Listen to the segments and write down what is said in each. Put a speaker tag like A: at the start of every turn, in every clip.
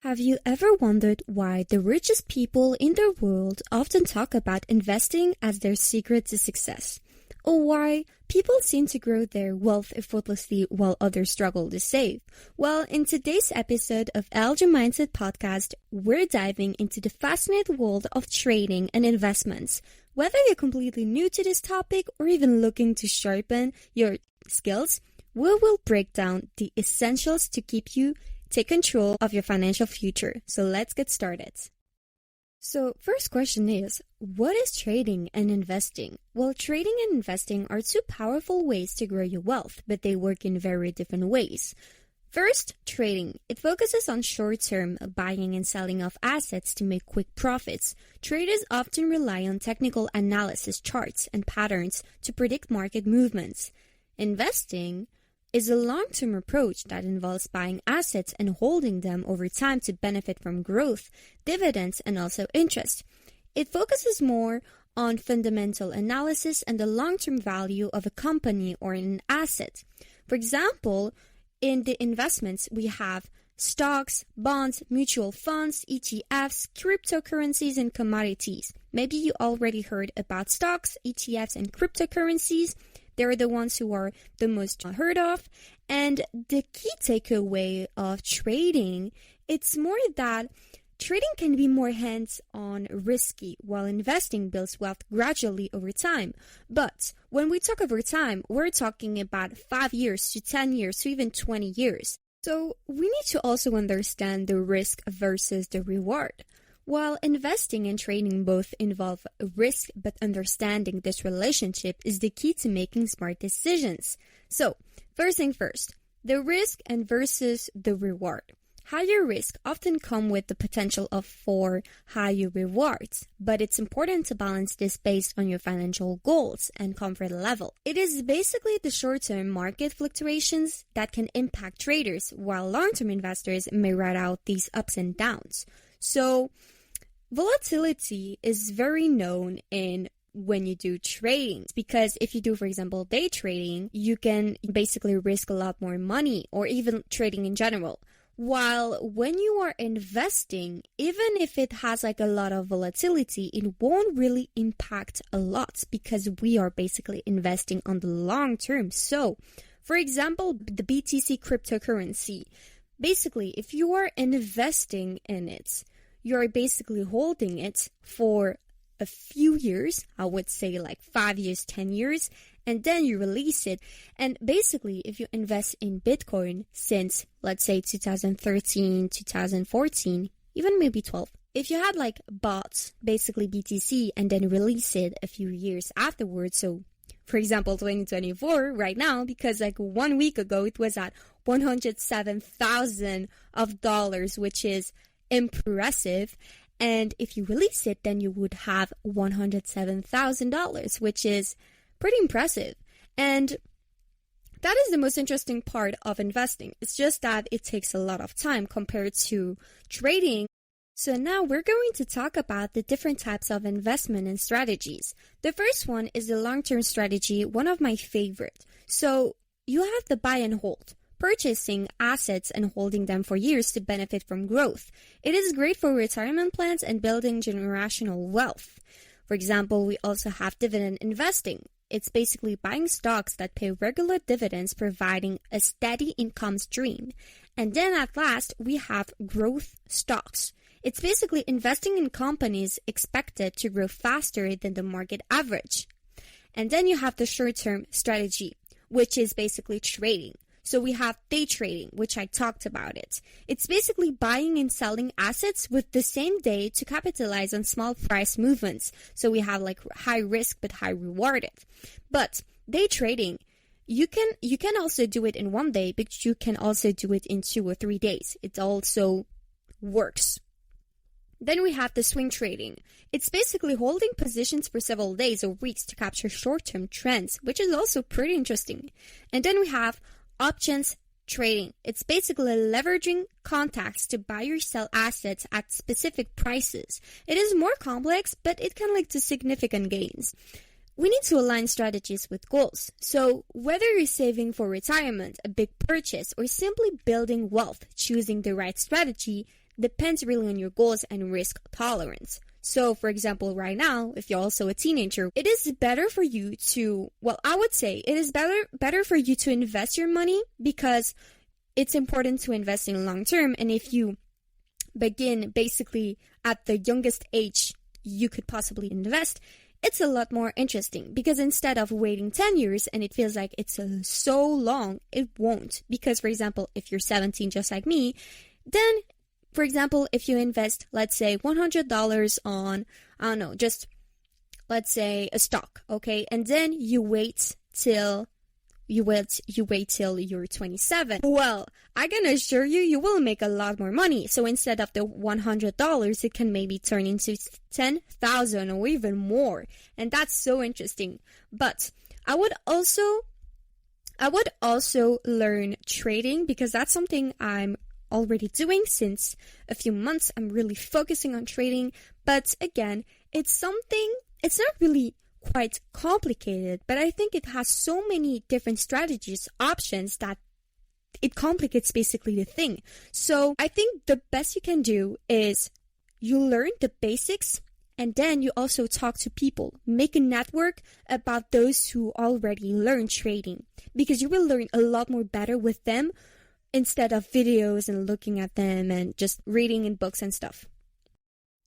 A: Have you ever wondered why the richest people in the world often talk about investing as their secret to success? Or why people seem to grow their wealth effortlessly while others struggle to save? Well, in today's episode of LG Mindset Podcast, we're diving into the fascinating world of trading and investments. Whether you're completely new to this topic or even looking to sharpen your skills, we will break down the essentials to take control of your financial future. So let's get started. So first question is, what is trading and investing? Well, trading and investing are two powerful ways to grow your wealth, but they work in very different ways. First, trading. It focuses on short-term buying and selling of assets to make quick profits. Traders often rely on technical analysis, charts, and patterns to predict market movements. Investing is a long-term approach that involves buying assets and holding them over time to benefit from growth, dividends, and also interest. It focuses more on fundamental analysis and the long-term value of a company or an asset. For example, in the investments, we have stocks, bonds, mutual funds, ETFs, cryptocurrencies, and commodities. Maybe you already heard about stocks, ETFs, and cryptocurrencies. They're the ones who are the most heard of. And the key takeaway of trading, it's more that trading can be more hands-on risky, while investing builds wealth gradually over time. But when we talk over time, we're talking about 5 years to 10 years to even 20 years. So we need to also understand the risk versus the reward. While investing and trading both involve risk, but understanding this relationship is the key to making smart decisions. So, first thing first, the risk and versus the reward. Higher risk often come with the potential for higher rewards, but it's important to balance this based on your financial goals and comfort level. It is basically the short-term market fluctuations that can impact traders, while long-term investors may ride out these ups and downs. So, volatility is very known in when you do trading, because if you do, for example, day trading, you can basically risk a lot more money, or even trading in general. While when you are investing, even if it has like a lot of volatility, it won't really impact a lot because we are basically investing on the long term. So, for example, the BTC cryptocurrency, basically, if you are investing in it, you're basically holding it for a few years, I would say like 5 years, 10 years, and then you release it. And basically, if you invest in Bitcoin since, let's say, 2013, 2014, even maybe 12, if you had like bought basically BTC and then release it a few years afterwards, so for example, 2024 right now, because like 1 week ago, it was at $107,000, which is impressive. And if you release it, then you would have $107,000, which is pretty impressive. And that is the most interesting part of investing. It's just that it takes a lot of time compared to trading. So now we're going to talk about the different types of investment and strategies. The first one is the long-term strategy, one of my favorite. So you have the buy and hold, purchasing assets and holding them for years to benefit from growth. It is great for retirement plans and building generational wealth. For example, we also have dividend investing. It's basically buying stocks that pay regular dividends, providing a steady income stream. And then at last, we have growth stocks. It's basically investing in companies expected to grow faster than the market average. And then you have the short-term strategy, which is basically trading. So we have day trading, which I talked about it. It's basically buying and selling assets with the same day to capitalize on small price movements. So we have like high risk but high rewarded. But day trading, you can also do it in 1 day, but you can also do it in 2 or 3 days. It also works. Then we have the swing trading. It's basically holding positions for several days or weeks to capture short-term trends, which is also pretty interesting. And then we have options trading. It's basically leveraging contacts to buy or sell assets at specific prices. It is more complex, but it can lead to significant gains. We need to align strategies with goals. So whether you're saving for retirement, a big purchase, or simply building wealth, choosing the right strategy, depends really on your goals and risk tolerance. So, for example, right now, if you're also a teenager, it is better for you to, well, I would say it is better for you to invest your money, because it's important to invest in long term. And if you begin basically at the youngest age you could possibly invest, it's a lot more interesting, because instead of waiting 10 years and it feels like it's so long, it won't. Because, for example, if you're 17 just like me, then, for example, if you invest, let's say $100 on, I don't know, just let's say a stock, okay? And then you wait till you're 27. Well, I can assure you, you will make a lot more money. So instead of the $100, it can maybe turn into 10,000 or even more. And that's so interesting. But I would also learn trading, because that's something I'm already doing since a few months. I'm really focusing on trading. But again, it's not really quite complicated, but I think it has so many different strategies, options, that it complicates basically the thing. So I think the best you can do is you learn the basics, and then you also talk to people, make a network about those who already learned trading, because you will learn a lot more better with them instead of videos and looking at them and just reading in books and stuff.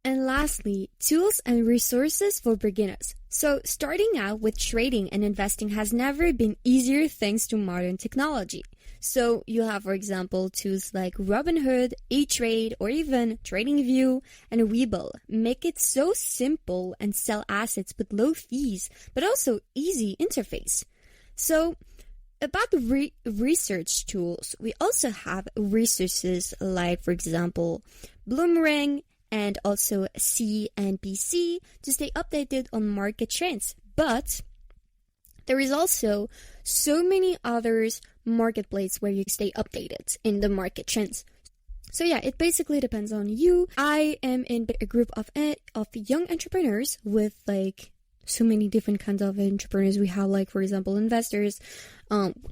A: And lastly, tools and resources for beginners. So starting out with trading and investing has never been easier thanks to modern technology. So you have, for example, tools like Robinhood, E-Trade, or even TradingView and Webull make it so simple and sell assets with low fees, but also easy interface. So about the research tools, we also have resources like, for example, Bloomerang, and also CNBC to stay updated on market trends. But there is also so many others marketplaces where you stay updated in the market trends. So yeah, it basically depends on you. I am in a group of young entrepreneurs with like so many different kinds of entrepreneurs. We have, like, for example, investors,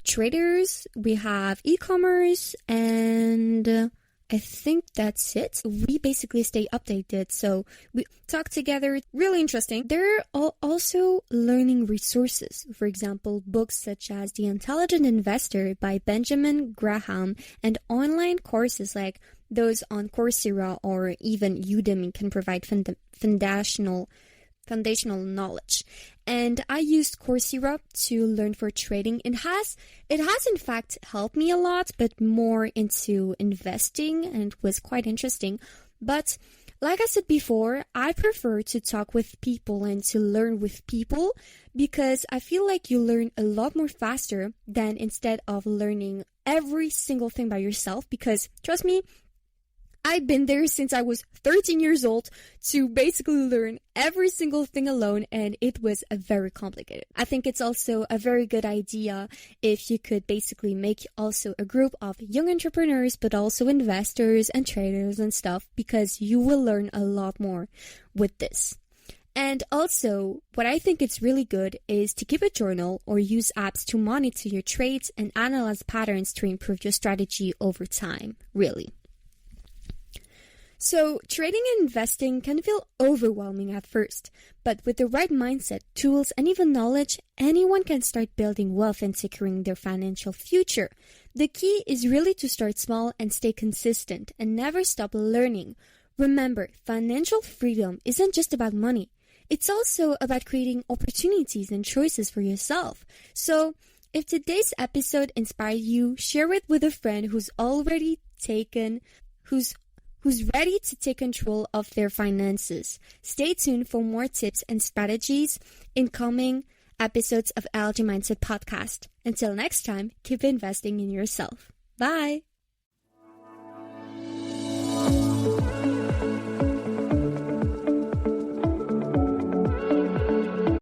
A: traders, we have e-commerce, and I think that's it. We basically stay updated, so we talk together. Really interesting. There are also learning resources. For example, books such as The Intelligent Investor by Benjamin Graham, and online courses like those on Coursera or even Udemy can provide foundational knowledge. And I used Coursera to learn for trading. It has in fact helped me a lot, but more into investing, and it was quite interesting. But like I said before, I prefer to talk with people and to learn with people, because I feel like you learn a lot more faster than instead of learning every single thing by yourself. Because trust me, I've been there since I was 13 years old to basically learn every single thing alone, and it was very complicated. I think it's also a very good idea if you could basically make also a group of young entrepreneurs, but also investors and traders and stuff, because you will learn a lot more with this. And also, what I think it's really good is to keep a journal or use apps to monitor your trades and analyze patterns to improve your strategy over time, really. So, trading and investing can feel overwhelming at first, but with the right mindset, tools, and even knowledge, anyone can start building wealth and securing their financial future. The key is really to start small and stay consistent and never stop learning. Remember, financial freedom isn't just about money. It's also about creating opportunities and choices for yourself. So, if today's episode inspired you, share it with a friend who's ready to take control of their finances. Stay tuned for more tips and strategies in coming episodes of LG Mindset Podcast. Until next time, keep investing in yourself. Bye!